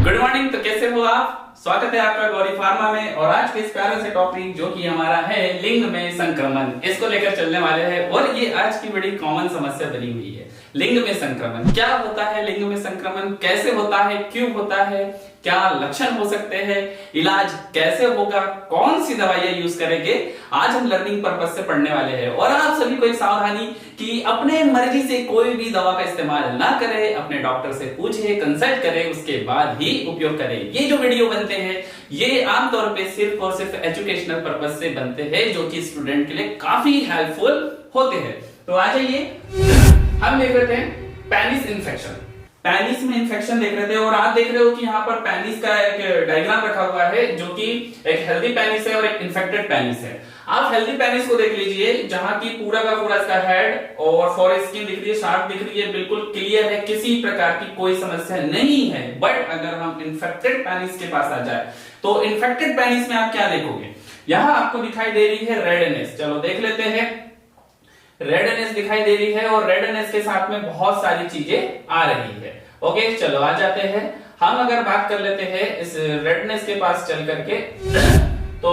Good morning. तो कैसे हो आप? स्वागत है आपका गौरी फार्मा में। और आज के इस प्यारे से टॉपिक जो कि हमारा है लिंग में संक्रमण, इसको लेकर चलने वाले हैं। और ये आज की बड़ी कॉमन समस्या बनी हुई है। लिंग में संक्रमण क्या होता है? लिंग में संक्रमण कैसे होता है, क्यों होता है, क्या लक्षण हो सकते हैं, इलाज कैसे होगा, कौन सी दवाइयां यूज करेंगे, आज हम लर्निंग पर्पस से पढ़ने वाले हैं। और आप सभी को एक सावधानी कि अपने मर्जी से कोई भी दवा का इस्तेमाल ना करें, अपने डॉक्टर से पूछे, कंसल्ट करें, उसके बाद ही उपयोग करें। ये जो वीडियो बनते हैं ये आमतौर पे सिर्फ और सिर्फ एजुकेशनल पर्पस से बनते हैं, जो कि स्टूडेंट के लिए काफी हेल्पफुल होते हैं। तो आ जाइए, हम देख रहे थे पेनिस इन्फेक्शन। पेनिस में इन्फेक्शन देख रहे थे और आप देख रहे हो कि यहाँ पर पेनिस का एक डायग्राम रखा हुआ है, जो कि एक हेल्दी पेनिस है और एक इन्फेक्टेड पेनिस है। आप हेल्दी पेनिस को देख लीजिए, जहां की पूरा का पूरा इसका हेड और फॉरस्किन दिख रही है, शार्प दिख रही है, बिल्कुल क्लियर है, किसी प्रकार की कोई समस्या नहीं है। बट अगर हम इन्फेक्टेड पेनिस के पास आ जाए तो इन्फेक्टेड पेनिस में आप क्या देखोगे? यहां आपको दिखाई दे रही है रेडनेस। चलो देख लेते हैं। रेडनेस दिखाई दे रही है और रेडनेस के साथ में बहुत सारी चीजें आ रही है। ओके, चलो आ जाते हैं। हम अगर बात कर लेते हैं इस रेडनेस के पास चल करके, तो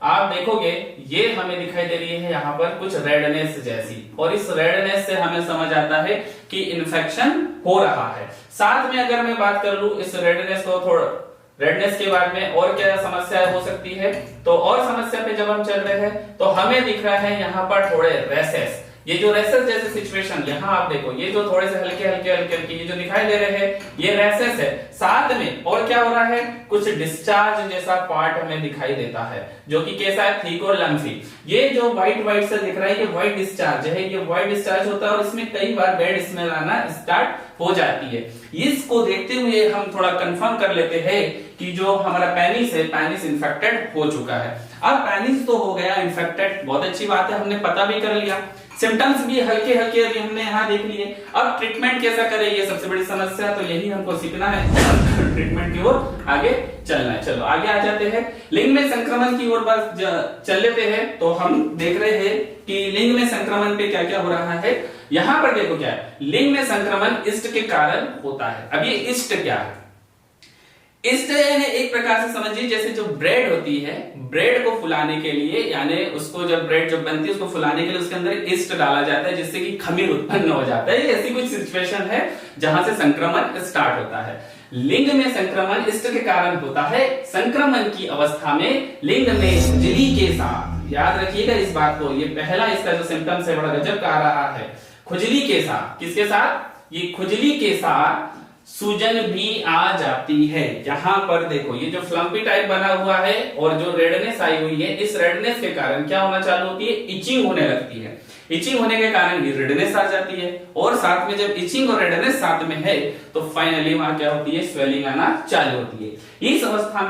आप देखोगे ये हमें दिखाई दे रही है यहाँ पर कुछ रेडनेस जैसी, और इस रेडनेस से हमें समझ आता है कि इन्फेक्शन हो रहा है। साथ में अगर मैं बात कर लूं इस रेडनेस को, थोड़ा रेडनेस के बाद में और क्या समस्या हो सकती है, तो और समस्या पे जब हम चल रहे हैं तो हमें दिख रहा है यहाँ पर थोड़े रेसेस। ये जो रेसेस जैसे सिचुएशन, यहाँ आप देखो, ये जो थोड़े से हल्के हल्के हल्के हल्के ये जो दिखाई दे रहे हैं ये रेसेस है। साथ में और क्या हो रहा है, कुछ डिस्चार्ज जैसा पार्ट हमें दिखाई देता है, जो कि कैसा है, थिक और लम्सी। ये जो व्हाइट व्हाइट से दिख रहा है ये व्हाइट डिस्चार्ज है, ये व्हाइट डिस्चार्ज होता है और इसमें कई बार बैड स्मेल आना स्टार्ट हो जाती है। इसको देखते हुए हम थोड़ा कंफर्म कर लेते हैं कि जो हमारा पेनिस है, पेनिस इन्फेक्टेड हो चुका है। अब पेनिस तो हो गया इन्फेक्टेड, बहुत अच्छी बात है, हमने पता भी कर लिया, सिम्टम्स भी हल्के हल्के अभी हमने यहाँ देख लिए। अब ट्रीटमेंट कैसा करें, ये सबसे बड़ी समस्या, तो यही हमको सीखना है। ट्रीटमेंट की ओर आगे चलना है। चलो आगे आ जाते हैं, लिंग में संक्रमण की ओर बस चल लेते हैं। तो हम देख रहे हैं कि लिंग में संक्रमण पे क्या क्या हो रहा है। यहाँ पर देखो क्या है, लिंग में संक्रमण ईस्ट के कारण होता है। अब ये ईस्ट क्या है? ईस्ट एक प्रकार से समझिए जैसे जो ब्रेड होती है, ब्रेड को फुलाने के लिए, यानी उसको जब ब्रेड जब बनती है उसको फुलाने के लिए उसके अंदर ईस्ट डाला जाता है, जिससे कि खमीर उत्पन्न हो जाता है। ऐसी कुछ सिचुएशन है जहां से संक्रमण स्टार्ट होता है। लिंग में संक्रमण ईस्ट के कारण होता है। संक्रमण की अवस्था में लिंग में खुजली के साथ, याद रखिएगा इस बात को, ये पहला इसका जो सिम्टम्स है बड़ा गजब का आ रहा है। खुजली के साथ, किसके साथ? ये खुजली के साथ सूजन भी आ जाती है। यहाँ पर देखो ये जो फ्लम्पी टाइप बना हुआ है और जो रेडनेस आई हुई है, इस रेडनेस के कारण क्या होना चालू होती है, इचिंग होने लगती है। इचिंग होने के कारण ये रेडनेस आ जाती है, और साथ में जब इचिंग और रेडनेस साथ में है तो फाइनली वहां क्या होती है, स्वेलिंग आना चालू होती है। इस अवस्था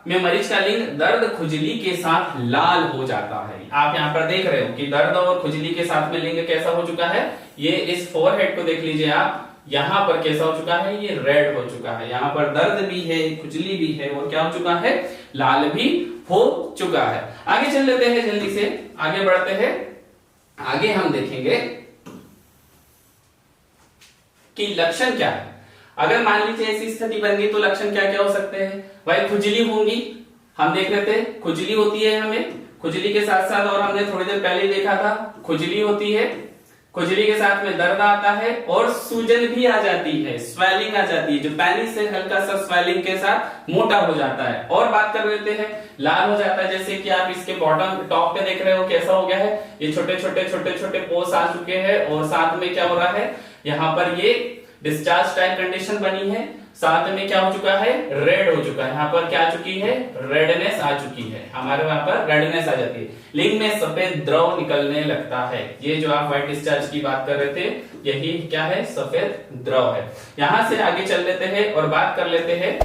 में मरीज का लिंग दर्द खुजली के साथ लाल हो जाता है। आप यहाँ पर देख रहे हो कि दर्द और खुजली के साथ में लिंग कैसा हो चुका है। ये इस फोरहेड को देख लीजिए आप, यहाँ पर कैसा हो चुका है, ये रेड हो चुका है। यहाँ पर दर्द भी है, खुजली भी है, और क्या हो चुका है, लाल भी हो चुका है। आगे चल लेते हैं, जल्दी से आगे बढ़ते हैं। आगे हम देखेंगे कि लक्षण क्या है। अगर मान लीजिए ऐसी स्थिति बन गई तो लक्षण क्या क्या हो सकते हैं? भाई खुजली होंगी, हम देख रहे थे खुजली होती है हमें, खुजली के साथ साथ, और हमने थोड़ी देर पहले देखा था, खुजली होती है, खुजली के साथ में दर्द आता है और सूजन भी आ जाती है, स्वेलिंग आ जाती है, जो पेनिस से हल्का सा स्वेलिंग के साथ मोटा हो जाता है। और बात कर लेते हैं, लाल हो जाता है, जैसे कि आप इसके बॉटम टॉप पे देख रहे हो कैसा हो गया है, ये छोटे छोटे छोटे छोटे पोर्स आ चुके हैं, और साथ में क्या हो रहा है, यहाँ पर ये डिस्चार्ज टाइप कंडीशन बनी है, साथ में क्या हो चुका है, रेड हो चुका है। यहाँ पर क्या आ चुकी है, रेडनेस आ चुकी है, हमारे वहां पर रेडनेस आ जाती है। लिंग में सफेद द्रव निकलने लगता है। ये जो आप व्हाइट डिस्चार्ज की बात कर रहे थे, यही क्या है, सफेद द्रव है। यहां से आगे चल लेते हैं और बात कर लेते हैं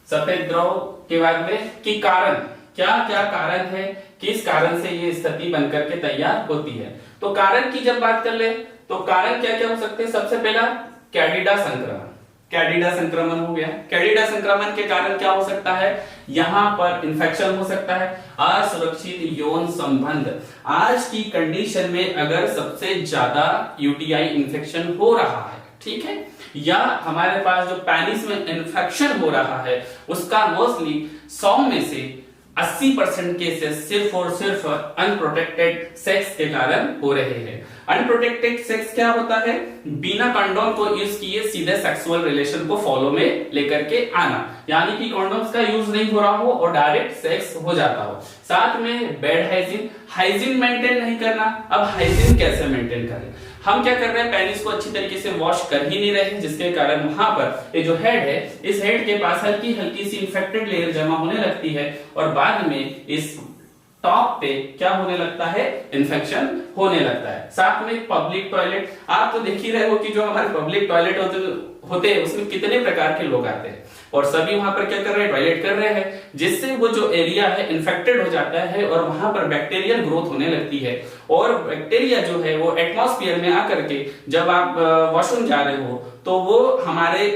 सफेद द्रव के बाद में कि कारण, क्या क्या कारण है, किस कारण से ये स्थिति बनकर के तैयार होती है। तो कारण की जब बात कर ले तो कारण क्या क्या हो सकते हैं। सबसे पहला कैंडिडा संक्रमण, कैंडिडा संक्रमण हो गया। कैंडिडा संक्रमण के कारण क्या हो सकता है, यहाँ पर इंफेक्शन हो सकता है। असुरक्षित यौन संबंध, आज की कंडीशन में अगर सबसे ज्यादा यूटीआई इंफेक्शन हो रहा है, ठीक है, या हमारे पास जो पेनिस में इन्फेक्शन हो रहा है उसका मोस्टली 100 में से 80% केसेस सिर्फ और सिर्फ अनप्रोटेक्टेड सेक्स के कारण हो रहे हैं। अनप्रोटेक्टेड सेक्स क्या होता है? बिना कंडोम को यूज किए सीधे सेक्सुअल रिलेशन को फॉलो में लेकर के आना, यानी कि कंडोम्स का यूज नहीं हो रहा हो और डायरेक्ट सेक्स हो जाता हो। साथ में बेड हाइजीन मेंटेन नहीं करना। अब हाइजीन कैसे मेंटेन करें? हम क्या कर रहे हैं, पेनिस को अच्छी तरीके से वॉश कर ही नहीं रहे, जिसके कारण वहां पर ये जो हेड है, इस हेड के पास हल्की हल्की सी इंफेक्टेड लेयर जमा होने लगती है और बाद में इस टॉप पे क्या होने लगता है, इन्फेक्शन होने लगता है। साथ में पब्लिक टॉयलेट, आप तो देख ही रहे हो कि जो हमारे पब्लिक टॉयलेट होते हैं उसमें कितने प्रकार के लोग आते हैं और सभी वहां पर क्या कर रहे हैं, टॉयलेट कर रहे हैं, जिससे वो जो एरिया है इन्फेक्टेड हो जाता है और वहां पर बैक्टीरियल ग्रोथ होने लगती है और बैक्टीरिया जो है वो एटमॉस्फेयर में आकर के जब आप वॉशरूम जा रहे हो तो वो हमारे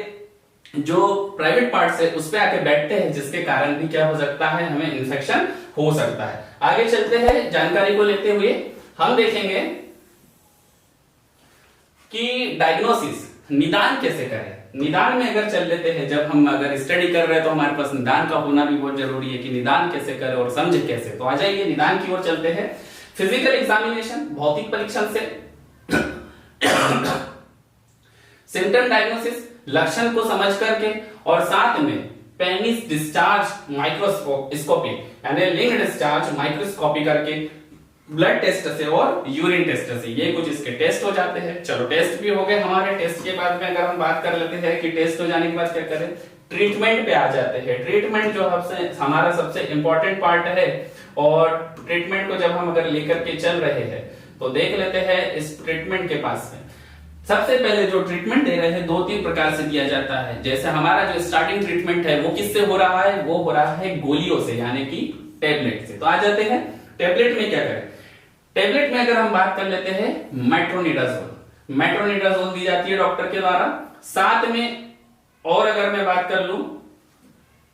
जो प्राइवेट पार्ट्स है उस पे आके बैठते हैं, जिसके कारण भी क्या हो सकता है, हमें इन्फेक्शन हो सकता है। आगे चलते हैं, जानकारी को लेते हुए हम देखेंगे कि डायग्नोसिस, निदान कैसे करें। निदान में अगर चल लेते हैं, जब हम अगर स्टडी कर रहे हैं तो हमारे पास निदान का होना भी बहुत जरूरी है कि निदान कैसे करें और समझे कैसे। तो आ जाइए निदान की ओर चलते हैं। फिजिकल एग्जामिनेशन, भौतिक परीक्षण से सिम्टम डायग्नोसिस, लक्षण को समझ करके और साथ में पेनिस डिस्चार्ज माइक्रोस्कोपी यानी लिंग डिस्चार्ज माइक्रोस्कोपी करके, ब्लड टेस्ट से और यूरिन टेस्ट से, ये कुछ इसके टेस्ट हो जाते हैं। चलो टेस्ट भी हो गए हमारे। टेस्ट के बाद में अगर हम बात कर लेते हैं कि टेस्ट हो जाने के बाद क्या करें, ट्रीटमेंट पे आ जाते हैं। ट्रीटमेंट जो हमारा सबसे इंपॉर्टेंट पार्ट है और ट्रीटमेंट को जब हम अगर लेकर के चल रहे हैं तो देख लेते हैं इस ट्रीटमेंट के पास में। सबसे पहले जो ट्रीटमेंट दे रहे हैं 2-3 प्रकार से दिया जाता है। जैसे हमारा जो स्टार्टिंग ट्रीटमेंट है वो किससे हो रहा है, वो हो रहा है गोलियों से यानी कि टैबलेट से। तो आ जाते हैं टैबलेट में क्या करें। टैबलेट में अगर हम बात कर लेते हैं मेट्रोनिडाजोल दी जाती है डॉक्टर के द्वारा। साथ में और अगर मैं बात कर लूं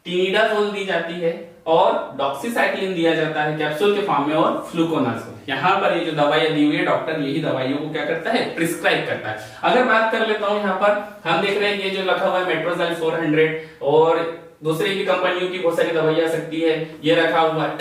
टिनिडाजोल दी जाती है और डॉक्सीसाइक्लिन दिया जाता है कैप्सूल के फॉर्म में और फ्लूकोनाजोल। यहाँ पर ये जो दवाइयां दी हुई है डॉक्टर यही दवाइयों को क्या करता है, प्रिस्क्राइब करता है। अगर बात कर लेता हूँ यहाँ पर हम देख रहे हैं ये जो लिखा हुआ है मेट्रोजल 400 और दूसरी भी कंपनियों की बहुत सारी दवाइयां आ सकती है। ये रखा हुआ है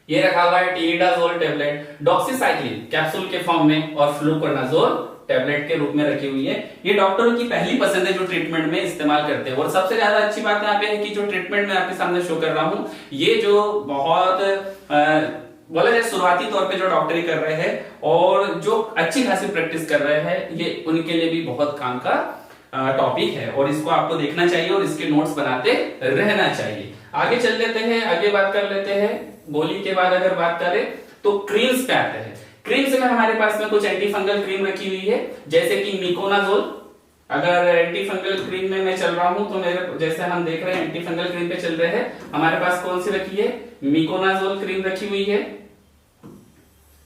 ये रखा हुआ है टिनिडाजोल टैबलेट, डॉक्सीसाइक्लिन कैप्सूल के फॉर्म में और फ्लूकोनाजोल टैबलेट के रूप में रखी हुई है। ये डॉक्टरों की पहली पसंद है जो ट्रीटमेंट में इस्तेमाल करते हैं। और सबसे ज्यादा अच्छी बात यहाँ पे है कि जो ट्रीटमेंट में आपके सामने शो कर रहा हूं ये जो बहुत बोला जाए शुरुआती तौर पे जो डॉक्टरी कर रहे हैं और जो अच्छी खासी प्रैक्टिस कर रहे हैं, ये उनके लिए भी बहुत काम का टॉपिक है और इसको आपको देखना चाहिए और इसके नोट्स बनाते रहना चाहिए। आगे चल लेते हैं, आगे बात कर लेते हैं। गोली के बाद अगर बात करें तो क्रीम्स पे आते हैं। क्रीम्स में हमारे पास में कुछ एंटी फंगल क्रीम रखी हुई है, जैसे कि मिकोनाजोल। अगर एंटी फंगल क्रीम में मैं चल रहा हूं तो मेरे जैसे हम देख रहे हैं एंटी फंगल क्रीम पे चल रहे हैं, हमारे पास कौन सी रखी है, मिकोनाजोल क्रीम रखी हुई है।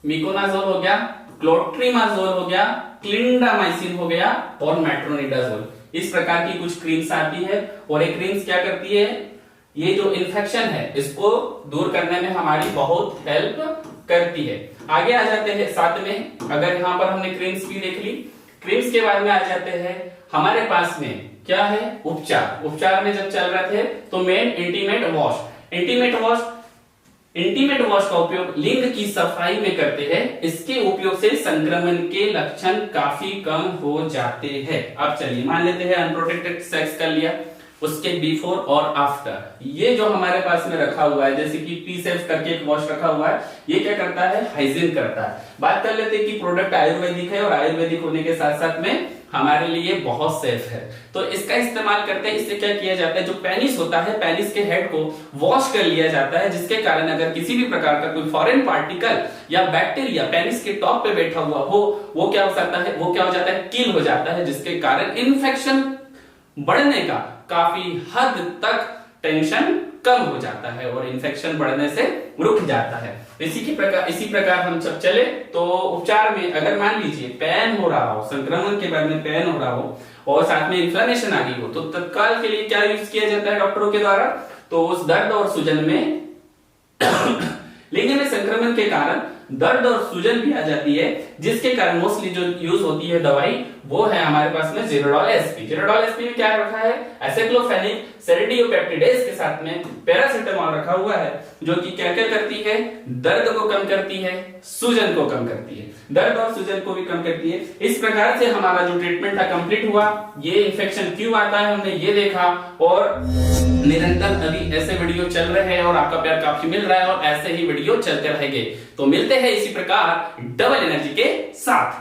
मिकोनाजोल हो गया, क्लोट्रीमाजोल हो गया, क्लिंडामाइसिन हो गया और मेट्रोनिडाजोल। इस प्रकार की कुछ क्रीम्स आती है और ये क्रीम्स क्या करती है, ये जो इन्फेक्शन है इसको दूर करने में हमारी बहुत हेल्प करती है। आगे आ जाते हैं, साथ में अगर यहाँ पर हमने क्रीम्स भी देख ली, क्रीम्स के बारे में आ जाते हैं। हमारे पास में क्या है, उपचार में जब चल रहे थे तो मेन इंटीमेट वॉश का उपयोग लिंग की सफाई में करते हैं। इसके उपयोग से संक्रमण के लक्षण काफी कम हो जाते हैं। अब चलिए मान लेते हैं अनप्रोटेक्टेड सेक्स कर लिया, उसके बिफोर और आफ्टर ये जो हमारे पास में रखा हुआ है, जैसे कि पी सेफ करके एक वॉश रखा हुआ है, ये क्या करता है, हाइजीन करता है। बात कर लेते हैं कि प्रोडक्ट आयुर्वेदिक है और आयुर्वेदिक होने के साथ साथ में हमारे लिए बहुत सेफ है, तो इसका इस्तेमाल करते हैं। इससे क्या किया जाता है, जो पेनिस होता है, पेनिस के हेड को वॉश कर लिया जाता है, जिसके कारण अगर किसी भी प्रकार का कोई फॉरेन पार्टिकल या बैक्टीरिया पेनिस के टॉप पे बैठा हुआ हो, वो क्या हो सकता है, वो क्या हो जाता है, किल हो जाता है, जिसके कारण इन्फेक्शन बढ़ने का काफी हद तक टेंशन कम हो जाता है और इन्फेक्शन बढ़ने से रुक जाता है। इसी प्रकार हम सब चले तो उपचार में अगर मान लीजिए पेन हो रहा हो, संक्रमण के बाद में पेन हो रहा हो और साथ में इन्फ्लेमेशन आ गई हो, तो तत्काल के लिए क्या यूज किया जाता है डॉक्टरों के द्वारा, तो उस दर्द और सूजन में लिंग में संक्रमण के कारण दर्द और सूजन भी आ जाती है, जिसके कारण मोस्टली जो यूज होती है दवाई वो है हमारे पास में जेरोडोल एसपी। जेरोडोल एसपी में क्या रखा है, एसाइक्लोफेनिक सेरिडियोपेप्टिडेज के साथ में पैरासिटामोल रखा हुआ है, जो कि क्या क्या करती है, दर्द को कम करती है, सूजन को कम करती है, दर्द और सूजन को भी कम करती है। इस प्रकार से हमारा जो ट्रीटमेंट था कंप्लीट हुआ। ये इन्फेक्शन क्यों आता है हमने ये देखा, और निरंतर अभी ऐसे वीडियो चल रहे हैं और आपका प्यार काफी मिल रहा है और ऐसे ही वीडियो चलते रहेंगे। तो मिलते हैं इसी प्रकार डबल एनर्जी के साथ।